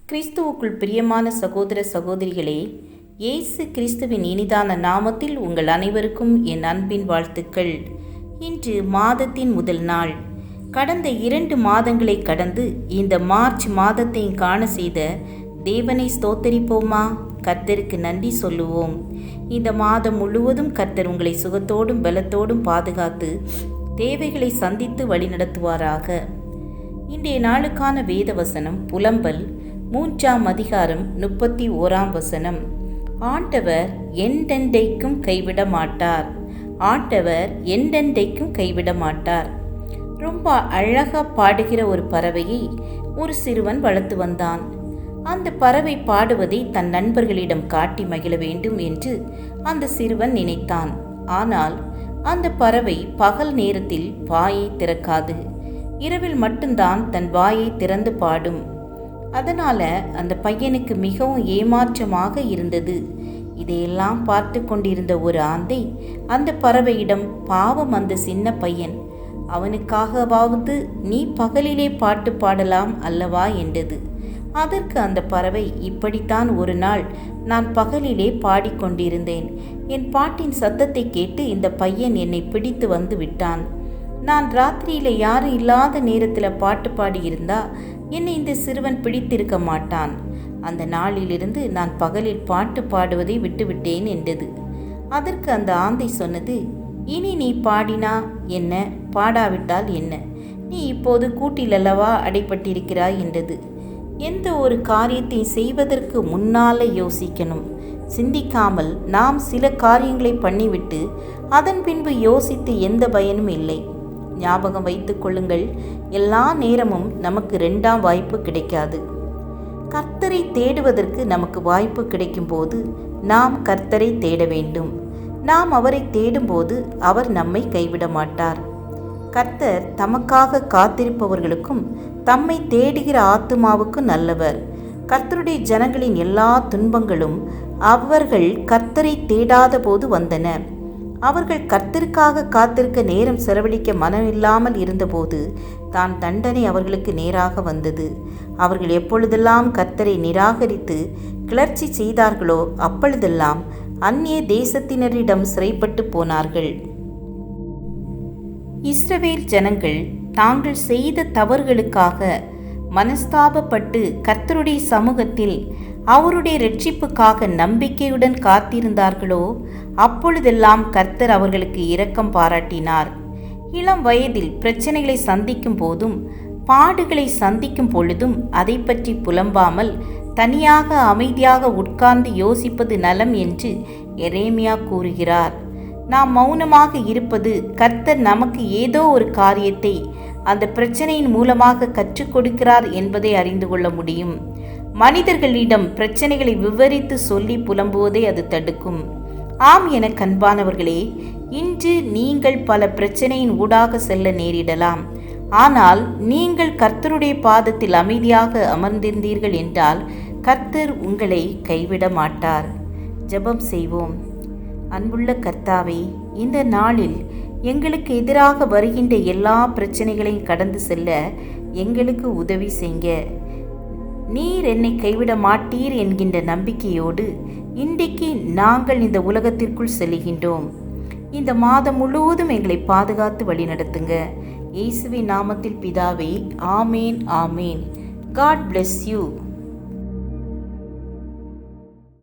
கிறிஸ்துவுக்குள் பிரியமான சகோதர சகோதரிகளே, இயேசு கிறிஸ்துவின் இனிதான நாமத்தில் உங்கள் அனைவருக்கும் என் அன்பின் வாழ்த்துக்கள். இன்று மாதத்தின் முதல் நாள். கடந்த 2 மாதங்களை கடந்து இந்த மார்ச் மாதத்தை காண செய்த தேவனை ஸ்தோத்தரிப்போமா? கர்த்தருக்கு நன்றி சொல்லுவோம். இந்த மாதம் முழுவதும் கர்த்தர் உங்களை சுகத்தோடும் பலத்தோடும் பாதுகாத்து தேவைகளை சந்தித்து வழிநடத்துவாராக. இன்றைய நாளுக்கான வேத வசனம் புலம்பல் 3ஆம் அதிகாரம் 31ஆம் வசனம். ஆண்டவர் என்றென்றைக்கும் கைவிட மாட்டார். ஆண்டவர் என்றென்றைக்கும் கைவிட மாட்டார். ரொம்ப அழகா பாடுகிற ஒரு பறவையை ஒரு சிறுவன் வளர்த்து வந்தான். அந்த பறவை பாடுவதை தன் நண்பர்களிடம் காட்டி மகிழ வேண்டும் என்று அந்த சிறுவன் நினைத்தான். ஆனால் அந்த பறவை பகல் நேரத்தில் வாயை திறக்காது. இரவில் மட்டும்தான் தன் வாயை திறந்து பாடும். அதனால அந்த பையனுக்கு மிகவும் ஏமாற்றமாக இருந்தது. இதையெல்லாம் பார்த்து கொண்டிருந்த ஒரு ஆந்தை அந்த பறவையிடம், பாவம் அந்த சின்ன பையன், அவனுக்காகவாவது நீ பகலிலே பாட்டு பாடலாம் அல்லவா என்றது. அதற்கு அந்த பறவை, இப்படித்தான் ஒரு நாள் நான் பகலிலே பாடிக்கொண்டிருந்தேன். என் பாட்டின் சத்தத்தை கேட்டு இந்த பையன் என்னை பிடித்து வந்து விட்டான். நான் ராத்திரியில் யாரும் இல்லாத நேரத்தில் பாட்டு பாடியிருந்தா என்னை இந்த சிறுவன் பிடித்திருக்க மாட்டான். அந்த நாளிலிருந்து நான் பகலில் பாட்டு பாடுவதை விட்டுவிட்டேன் என்றது. அதற்கு அந்த ஆந்தை சொன்னது, இனி நீ பாடினா என்ன, பாடாவிட்டால் என்ன, நீ இப்போது கூட்டிலல்லவா அடைப்பட்டிருக்கிறாய் என்றது. எந்த ஒரு காரியத்தை செய்வதற்கு முன்னால யோசிக்கணும். சிந்திக்காமல் நாம் சில காரியங்களை பண்ணிவிட்டு அதன் பின்பு யோசித்து எந்த பயனும் இல்லை. ஞாபகம் வைத்துக் கொள்ளுங்கள், எல்லா நேரமும் நமக்கு 2ஆம் வாய்ப்பு கிடைக்காது. கர்த்தரை தேடுவதற்கு நமக்கு வாய்ப்பு கிடைக்கும் போது நாம் கர்த்தரை தேட வேண்டும். நாம் அவரை தேடும்போது அவர் நம்மை கைவிட மாட்டார். கர்த்தர் தமக்காக காத்திருப்பவர்களுக்கும் தம்மை தேடுகிற ஆத்துமாவுக்கும் நல்லவர். கர்த்தருடைய ஜனங்களின் எல்லா துன்பங்களும் அவர்கள் கர்த்தரை தேடாத போது வந்தன. அவர்கள் கர்த்தருக்காக காத்திருக்க நேரம் செலவழிக்க மனமில்லாமல் இருந்தபோது தான் தண்டனை அவர்களுக்கு நேராக வந்தது. அவர்கள் எப்பொழுதெல்லாம் கர்த்தரை நிராகரித்து கிளர்ச்சி செய்தார்களோ அப்பொழுதெல்லாம் அந்நிய தேசத்தினரிடம் சிறைப்பட்டு போனார்கள். இஸ்ரவேல் ஜனங்கள் தாங்கள் செய்த தவறுகளுக்காக மனஸ்தாபப்பட்டு கர்த்தருடைய சமூகத்தில் அவருடைய இரட்சிப்புக்காக நம்பிக்கையுடன் காத்திருந்தார்களோ அப்பொழுதெல்லாம் கர்த்தர் அவர்களுக்கு இரக்கம் பாராட்டினார். இளம் வயதில் பிரச்சனைகளை சந்திக்கும் போதும் பாடுகளை சந்திக்கும் பொழுதும் அதை பற்றி புலம்பாமல் தனியாக அமைதியாக உட்கார்ந்து யோசிப்பது நலம் என்று எரேமியா கூறுகிறார். நாம் மௌனமாக இருப்பது கர்த்தர் நமக்கு ஏதோ ஒரு காரியத்தை அந்த பிரச்சனையின் மூலமாக கற்றுக் கொடுக்கிறார் என்பதை அறிந்து கொள்ள முடியும். மனிதர்களிடம் பிரச்சனைகளை விவரித்து சொல்லி புலம்புவதை அது தடுக்கும். ஆம் என கண்பானவர்களே, இன்று நீங்கள் பல பிரச்சனையின் ஊடாக செல்ல நேரிடலாம். ஆனால் நீங்கள் கர்த்தருடைய பாதத்தில் அமைதியாக அமர்ந்திருந்தீர்கள் என்றால் கர்த்தர் உங்களை கைவிட மாட்டார். ஜெபம் செய்வோம். அன்புள்ள கர்த்தாவே, இந்த நாளில் எங்களுக்கு எதிராக வருகின்ற எல்லா பிரச்சனைகளையும் கடந்து செல்ல எங்களுக்கு உதவி செய்ங்க. நீர் என்னை கைவிட மாட்டீர் என்கின்ற நம்பிக்கையோடு இன்றைக்கு நாங்கள் இந்த உலகத்திற்குள் செல்கின்றோம். இந்த மாதம் முழுவதும் எங்களை பாதுகாத்து வழிநடத்துங்க. இயேசுவின் நாமத்தில் பிதாவே, ஆமேன் ஆமேன். God bless you.